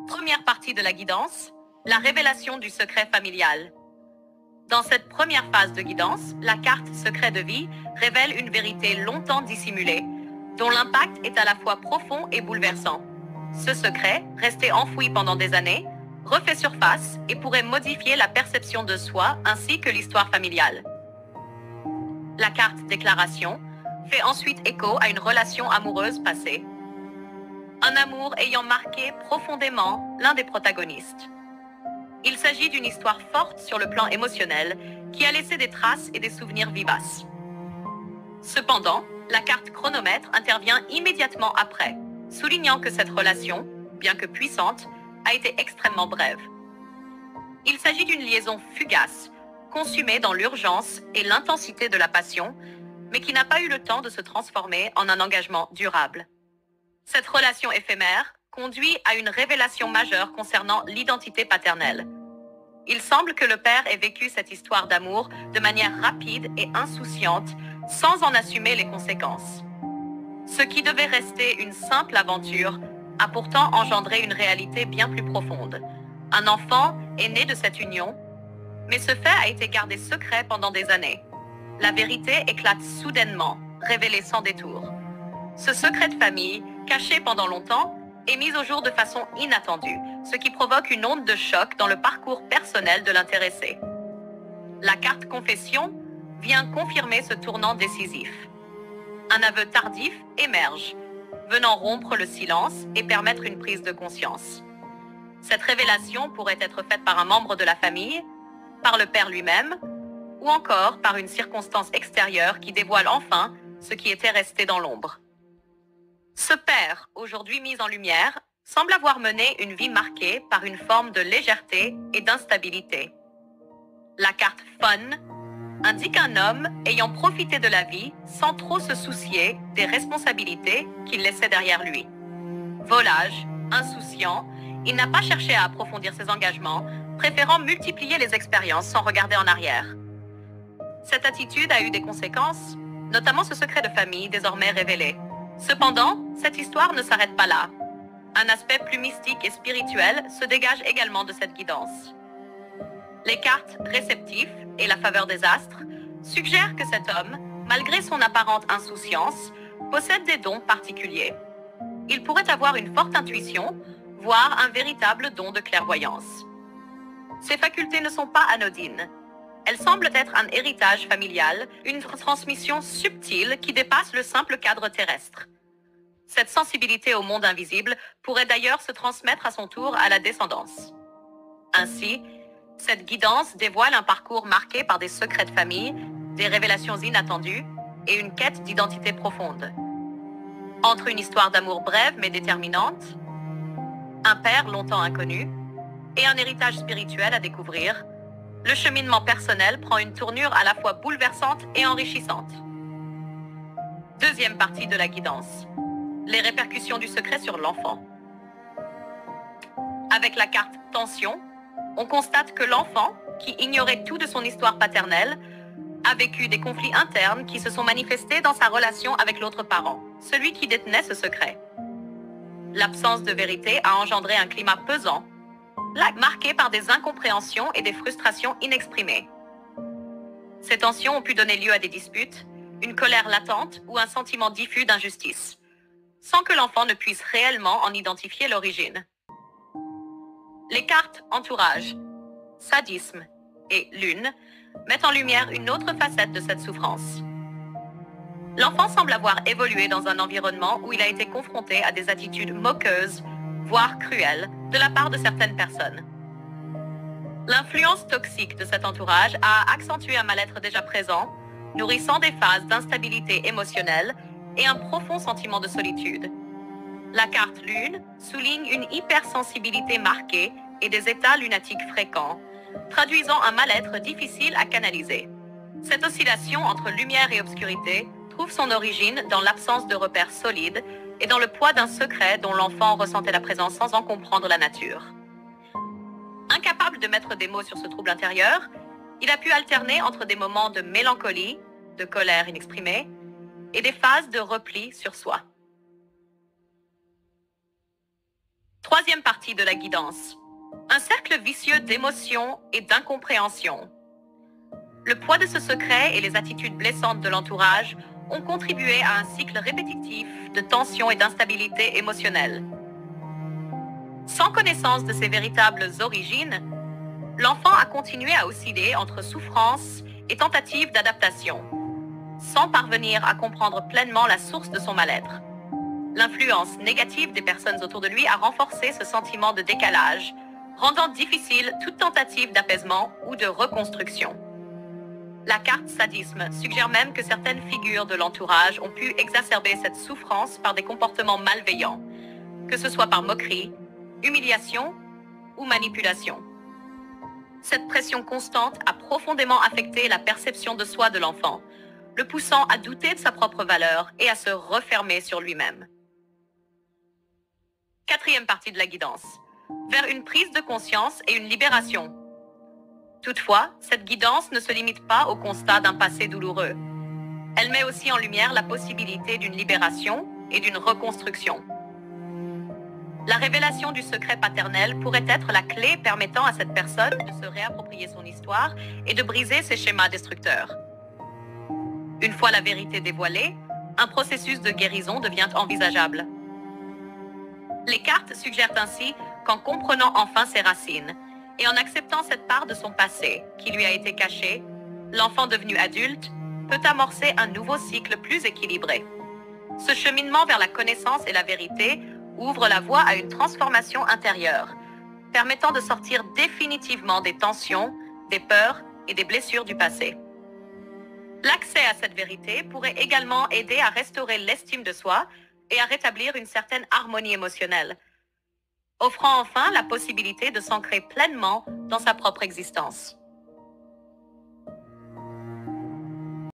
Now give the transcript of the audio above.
Première partie de la guidance, la révélation du secret familial. Dans cette première phase de guidance, la carte secret de vie révèle une vérité longtemps dissimulée, dont l'impact est à la fois profond et bouleversant. Ce secret, resté enfoui pendant des années, refait surface et pourrait modifier la perception de soi ainsi que l'histoire familiale. La carte déclaration fait ensuite écho à une relation amoureuse passée. Un amour ayant marqué profondément l'un des protagonistes. Il s'agit d'une histoire forte sur le plan émotionnel qui a laissé des traces et des souvenirs vivaces. Cependant, la carte chronomètre intervient immédiatement après, soulignant que cette relation, bien que puissante, a été extrêmement brève. Il s'agit d'une liaison fugace, consumée dans l'urgence et l'intensité de la passion, mais qui n'a pas eu le temps de se transformer en un engagement durable. Cette relation éphémère conduit à une révélation majeure concernant l'identité paternelle. Il semble que le père ait vécu cette histoire d'amour de manière rapide et insouciante, sans en assumer les conséquences. Ce qui devait rester une simple aventure a pourtant engendré une réalité bien plus profonde. Un enfant est né de cette union, mais ce fait a été gardé secret pendant des années. La vérité éclate soudainement, révélée sans détour. Ce secret de famille, caché pendant longtemps, est mis au jour de façon inattendue, ce qui provoque une onde de choc dans le parcours personnel de l'intéressé. La carte confession vient confirmer ce tournant décisif. Un aveu tardif émerge, venant rompre le silence et permettre une prise de conscience. Cette révélation pourrait être faite par un membre de la famille, par le père lui-même, ou encore par une circonstance extérieure qui dévoile enfin ce qui était resté dans l'ombre. Ce père, aujourd'hui mis en lumière, semble avoir mené une vie marquée par une forme de légèreté et d'instabilité. La carte Fun indique un homme ayant profité de la vie sans trop se soucier des responsabilités qu'il laissait derrière lui. Volage, insouciant, il n'a pas cherché à approfondir ses engagements, préférant multiplier les expériences sans regarder en arrière. Cette attitude a eu des conséquences, notamment ce secret de famille désormais révélé. Cependant, cette histoire ne s'arrête pas là. Un aspect plus mystique et spirituel se dégage également de cette guidance. Les cartes réceptifs et la faveur des astres suggèrent que cet homme, malgré son apparente insouciance, possède des dons particuliers. Il pourrait avoir une forte intuition, voire un véritable don de clairvoyance. Ces facultés ne sont pas anodines. Elles semblent être un héritage familial, une transmission subtile qui dépasse le simple cadre terrestre. Cette sensibilité au monde invisible pourrait d'ailleurs se transmettre à son tour à la descendance. Ainsi, cette guidance dévoile un parcours marqué par des secrets de famille, des révélations inattendues et une quête d'identité profonde. Entre une histoire d'amour brève mais déterminante, un père longtemps inconnu et un héritage spirituel à découvrir, le cheminement personnel prend une tournure à la fois bouleversante et enrichissante. Deuxième partie de la guidance. Les répercussions du secret sur l'enfant. Avec la carte Tension, on constate que l'enfant, qui ignorait tout de son histoire paternelle, a vécu des conflits internes qui se sont manifestés dans sa relation avec l'autre parent, celui qui détenait ce secret. L'absence de vérité a engendré un climat pesant, marqué par des incompréhensions et des frustrations inexprimées. Ces tensions ont pu donner lieu à des disputes, une colère latente ou un sentiment diffus d'injustice, sans que l'enfant ne puisse réellement en identifier l'origine. Les cartes entourage, sadisme et lune mettent en lumière une autre facette de cette souffrance. L'enfant semble avoir évolué dans un environnement où il a été confronté à des attitudes moqueuses, voire cruelles, de la part de certaines personnes. L'influence toxique de cet entourage a accentué un mal-être déjà présent, nourrissant des phases d'instabilité émotionnelle et un profond sentiment de solitude. La carte lune souligne une hypersensibilité marquée et des états lunatiques fréquents, traduisant un mal-être difficile à canaliser. Cette oscillation entre lumière et obscurité trouve son origine dans l'absence de repères solides et dans le poids d'un secret dont l'enfant ressentait la présence sans en comprendre la nature. Incapable de mettre des mots sur ce trouble intérieur, il a pu alterner entre des moments de mélancolie, de colère inexprimée, et des phases de repli sur soi. Troisième partie de la guidance. Un cercle vicieux d'émotions et d'incompréhension. Le poids de ce secret et les attitudes blessantes de l'entourage ont contribué à un cycle répétitif de tension et d'instabilité émotionnelle. Sans connaissance de ses véritables origines, l'enfant a continué à osciller entre souffrance et tentative d'adaptation, sans parvenir à comprendre pleinement la source de son mal-être. L'influence négative des personnes autour de lui a renforcé ce sentiment de décalage, rendant difficile toute tentative d'apaisement ou de reconstruction. La carte sadisme suggère même que certaines figures de l'entourage ont pu exacerber cette souffrance par des comportements malveillants, que ce soit par moquerie, humiliation ou manipulation. Cette pression constante a profondément affecté la perception de soi de l'enfant, le poussant à douter de sa propre valeur et à se refermer sur lui-même. Quatrième partie de la guidance. Vers une prise de conscience et une libération. Toutefois, cette guidance ne se limite pas au constat d'un passé douloureux. Elle met aussi en lumière la possibilité d'une libération et d'une reconstruction. La révélation du secret paternel pourrait être la clé permettant à cette personne de se réapproprier son histoire et de briser ses schémas destructeurs. Une fois la vérité dévoilée, un processus de guérison devient envisageable. Les cartes suggèrent ainsi qu'en comprenant enfin ses racines et en acceptant cette part de son passé qui lui a été cachée, l'enfant devenu adulte peut amorcer un nouveau cycle plus équilibré. Ce cheminement vers la connaissance et la vérité ouvre la voie à une transformation intérieure, permettant de sortir définitivement des tensions, des peurs et des blessures du passé. L'accès à cette vérité pourrait également aider à restaurer l'estime de soi et à rétablir une certaine harmonie émotionnelle, offrant enfin la possibilité de s'ancrer pleinement dans sa propre existence.